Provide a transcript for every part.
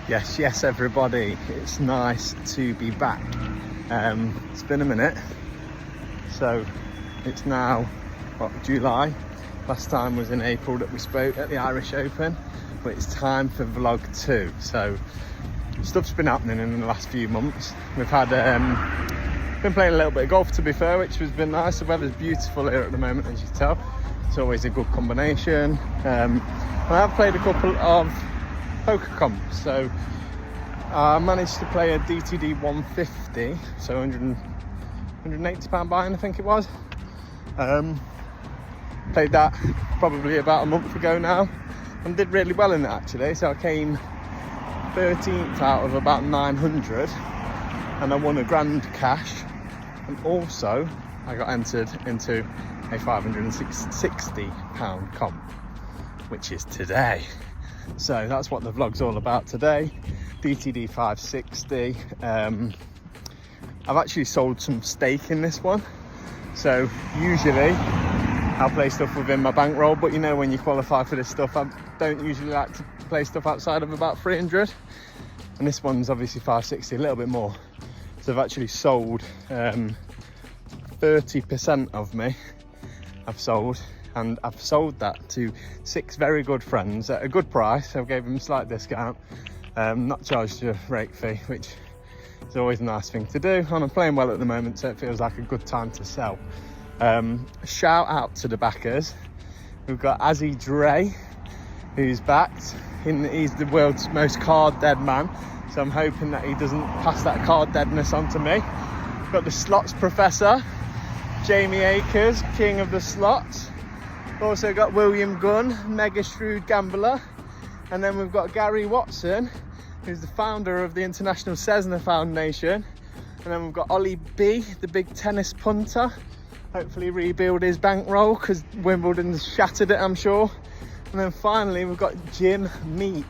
Yes, everybody. It's nice to be back. It's been a minute. So it's now, July. Last time was in April that we spoke at the Irish Open, but it's time for vlog 2. So stuff's been happening in the last few months. We've had, been playing a little bit of golf, to be fair, which has been nice. The weather's beautiful here at the moment, as you can tell. It's always a good combination. I have played a couple of poker comps. So I managed to play a DTD 150, so £180 buy-in, I think it was. Played that probably about a month ago now and did really well in it, actually. So I came 13th out of about 900 and I won a grand cash, and also I got entered into a £560 comp, which is today. So that's what the vlog's all about today. DTD 560. I've actually sold some stake in this one. So usually I'll play stuff within my bankroll, but you know, when you qualify for this stuff, I don't usually like to play stuff outside of about 300. And this one's obviously 560, a little bit more. So I've actually sold 30% of me. I've sold, and I've sold that to 6 very good friends at a good price. So I gave them a slight discount, not charged a rate fee, which is always a nice thing to do. And I'm playing well at the moment, so it feels like a good time to sell. Shout out to the backers. We've got Azzy Dre, who's backed. He's the world's most card dead man, so I'm hoping that he doesn't pass that card deadness on to me. We've got the slots professor, Jamie Akers, king of the slots. Also got William Gunn, mega shrewd gambler. And then we've got Gary Watson, who's the founder of the International Cessna Foundation. And then we've got Ollie B, the big tennis punter. Hopefully rebuild his bankroll because Wimbledon's shattered it, I'm sure. And then finally we've got Jim Meek,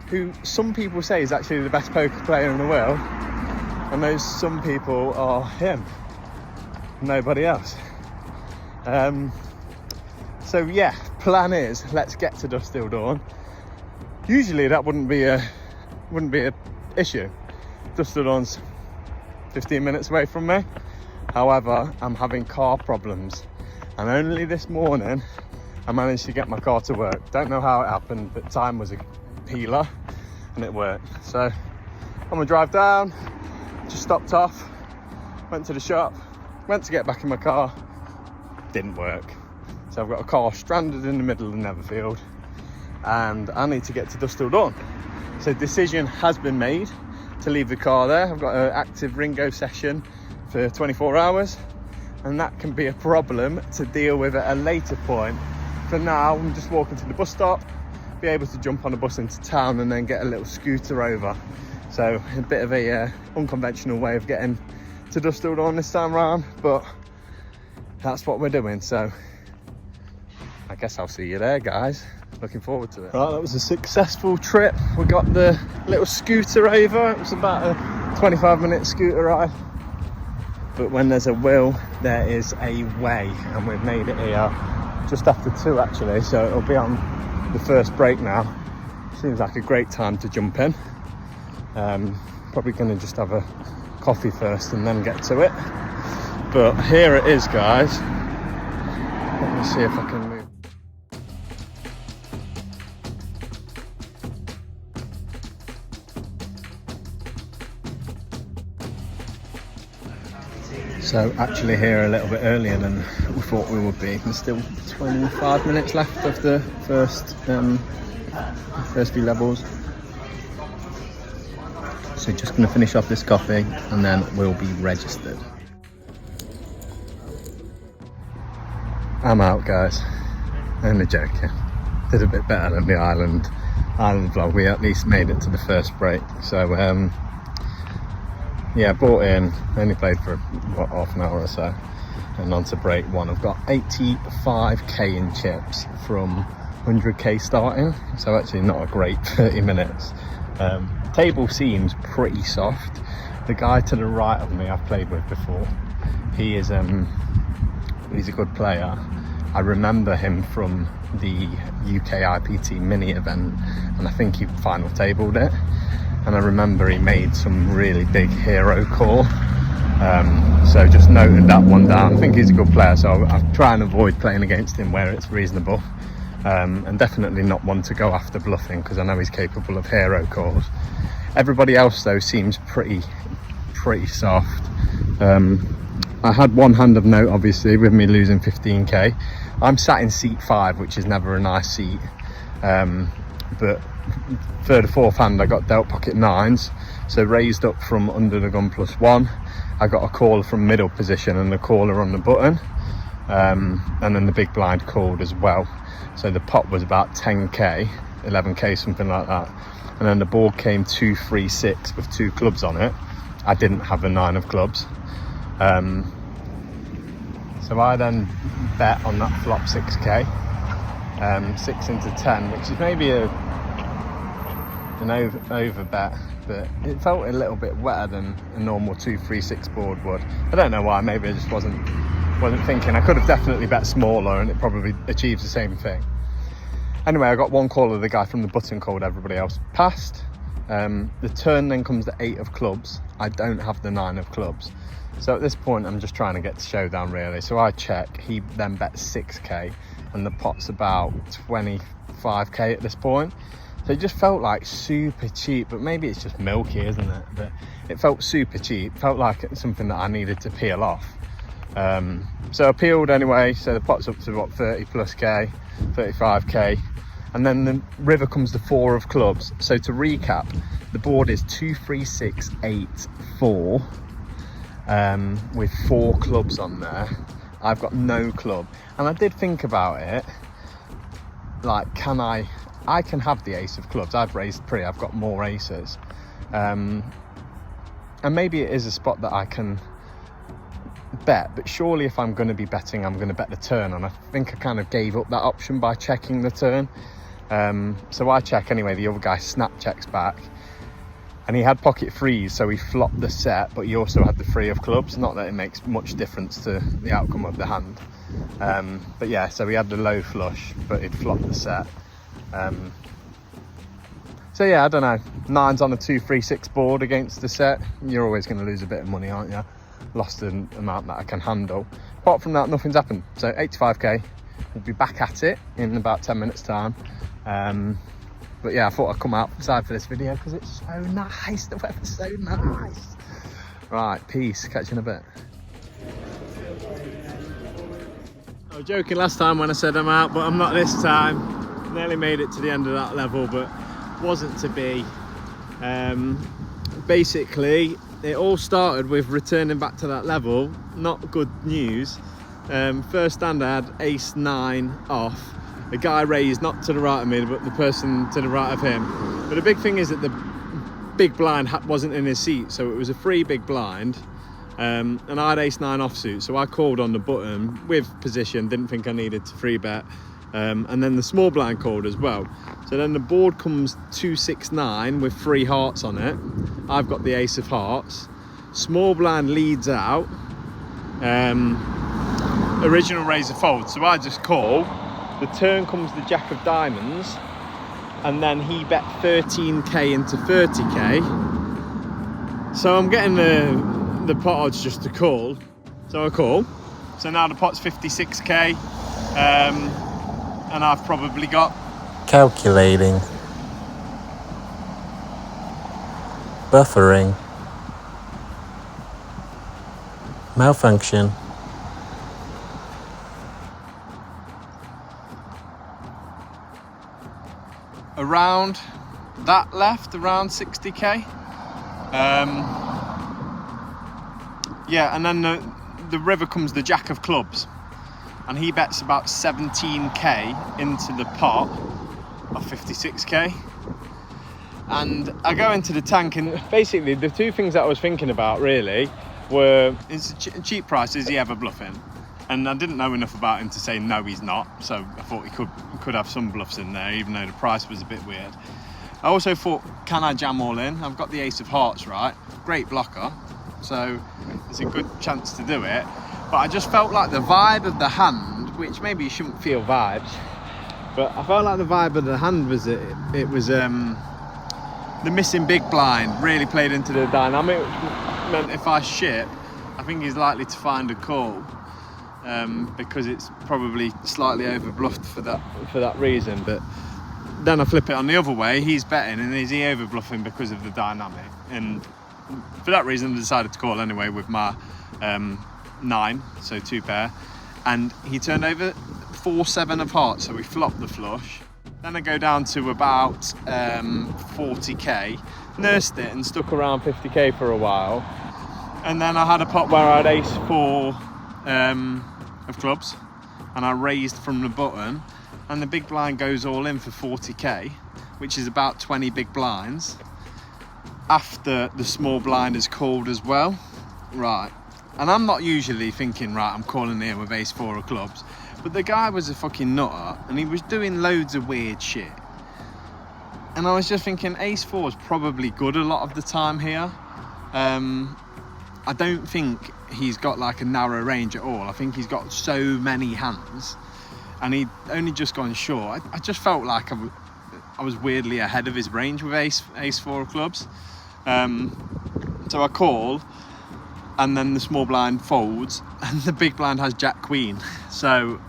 who some people say is actually the best poker player in the world. And those some people are him, nobody else. So yeah, plan is, let's get to Dusk till dawn. Usually that wouldn't be a issue. Dusk till dawn's 15 minutes away from me. However, I'm having car problems, and only this morning I managed to get my car to work. Don't know how it happened, but time was a healer and it worked. So I'm gonna drive down, just stopped off, went to the shop, went to get back in my car, didn't work. So I've got a car stranded in the middle of Netherfield, and I need to get to Dusk till dawn. So decision has been made to leave the car there. I've got an active Ringo session for 24 hours, and that can be a problem to deal with at a later point. For now, I'm just walking to the bus stop, be able to jump on a bus into town and then get a little scooter over. So a bit of a unconventional way of getting to Dusk till dawn this time round, but that's what we're doing. So I guess I'll see you there, guys. Looking forward to it. Right, that was a successful trip. We got the little scooter over. It was about a 25-minute scooter ride. But when there's a will, there is a way, and we've made it here just after 2 actually, so it'll be on the first break now. Seems like a great time to jump in. Probably going to just have a coffee first and then get to it. But here it is, guys. Let me see if I can move. So actually here a little bit earlier than we thought we would be. There's still 25 minutes left of the first few levels. So just going to finish off this coffee and then we'll be registered. I'm out, guys. Only joking. Did a bit better than the island vlog. We at least made it to the first break. So yeah, bought in, only played for what, half an hour or so, and on to break 1. I've got 85k in chips from 100k starting, so actually not a great 30 minutes. Table seems pretty soft. The guy to the right of me I've played with before. He is he's a good player. I remember him from the UK IPT mini event, and I think he final tabled it. And I remember he made some really big hero call. So just noting that one down. I think he's a good player, so I'll try and avoid playing against him where it's reasonable. And definitely not one to go after bluffing, because I know he's capable of hero calls. Everybody else though seems pretty soft. I had one hand of note, obviously, with me losing 15k. I'm sat in seat 5, which is never a nice seat. But third or fourth hand I got dealt pocket 9s, so raised up from under the gun +1. I got a call from middle position and the caller on the button, and then the big blind called as well. So the pot was about 10k, 11k, something like that. And then the board came 2-3-6 with 2 clubs on it. I didn't have a 9 of clubs. So I then bet on that flop 6k, 6 into 10, which is maybe an over bet, but it felt a little bit wetter than a normal 2-3-6 board would. I don't know why, maybe I just wasn't thinking. I could have definitely bet smaller and it probably achieves the same thing. Anyway, I got one call of the guy from the button called, everybody else passed. The turn then comes the 8 of clubs. I don't have the 9 of clubs. So at this point, I'm just trying to get to showdown really. So I check, he then bets 6k, and the pot's about 25k at this point. So it just felt like super cheap, but maybe it's just milky, isn't it? But it felt super cheap, felt like it's something that I needed to peel off. So I peeled anyway, so the pot's up to what, 30 plus k, 35k. And then the river comes the 4 of clubs. So to recap, the board is 2-3-6-8-4, with 4 clubs on there. I've got no club, and I did think about it, like, I can have the ace of clubs. I've raised pre, I've got more aces, and maybe it is a spot that I can bet, but surely if I'm going to be betting, I'm going to bet the turn, and I think I kind of gave up that option by checking the turn. So I check anyway, the other guy snap checks back, and he had pocket 3s, so he flopped the set, but he also had the 3 of clubs. Not that it makes much difference to the outcome of the hand, but yeah, so he had the low flush, but he'd flopped the set. So yeah, I don't know, 9s on a 2-3-6 board against the set, you're always going to lose a bit of money, aren't you? Lost an amount that I can handle. Apart from that, nothing's happened. So 85k, we'll be back at it in about 10 minutes time. But yeah, I thought I'd come outside for this video because it's so nice, the weather's so nice. Right, peace, catch you in a bit. I was joking last time when I said I'm out, but I'm not this time. Nearly made it to the end of that level, but wasn't to be. Basically, it all started with returning back to that level. Not good news. First stand I had ace 9 off. The guy raised not to the right of me, but the person to the right of him. But the big thing is that the big blind wasn't in his seat, so it was a free big blind, and I had ace 9 offsuit, so I called on the button with position, didn't think I needed to free bet, and then the small blind called as well. So then the board comes 2-6-9 with 3 hearts on it. I've got the ace of hearts. Small blind leads out. Original razor fold, so I just call. The turn comes the jack of diamonds, and then he bet 13k into 30k. So I'm getting the pot odds just to call. So I call. So now the pot's 56k, and I've probably got... Calculating. Buffering. Malfunction. Around that left, around 60k. Yeah, and then the river comes the jack of clubs, and he bets about 17k into the pot of 56k. And I go into the tank, and basically the two things that I was thinking about really were, is cheap price, is he ever bluffing? And I didn't know enough about him to say no, he's not. So I thought he could have some bluffs in there, even though the price was a bit weird. I also thought, can I jam all in? I've got the ace of hearts, right? Great blocker, so it's a good chance to do it. But I just felt like the vibe of the hand which maybe you shouldn't feel vibes, but I felt like the vibe of the hand was it was the missing big blind really played into the dynamic, which meant if I ship, I think he's likely to find a call, because it's probably slightly overbluffed for that reason. But then I flip it on the other way, he's betting, and is he overbluffing because of the dynamic? And for that reason I decided to call anyway with my 9, so 2 pair, and he turned over 4-7 of hearts, so we flopped the flush. Then I go down to about 40k, nursed it and stuck around 50k for a while, and then I had a pot where I had ace 4 of clubs, and I raised from the button, and the big blind goes all in for 40k, which is about 20 big blinds after the small blind is called as well. Right, and I'm not usually thinking, right, I'm calling here with ace 4 of clubs, but the guy was a fucking nutter and he was doing loads of weird shit, and I was just thinking ace 4 is probably good a lot of the time here. I don't think he's got like a narrow range at all. I think he's got so many hands, and he'd only just gone short. I just felt like I was weirdly ahead of his range with ace 4 of clubs. So I call, and then the small blind folds, and the big blind has jack queen. So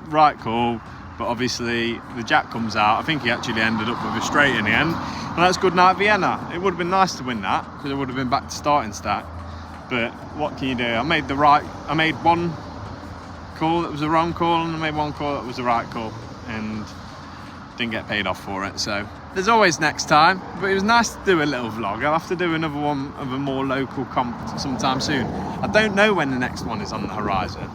right call, but obviously the jack comes out. I think he actually ended up with a straight in the end, and that's good night Vienna. It would have been nice to win that, because it would have been back to starting stack. But what can you do? I made one call that was the wrong call, and I made one call that was the right call, and didn't get paid off for it. So there's always next time, but it was nice to do a little vlog. I'll have to do another one of a more local comp sometime soon. I don't know when the next one is on the horizon,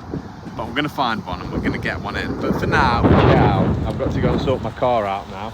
but we're going to find one and we're going to get one in. But for now, ciao. I've got to go and sort my car out now.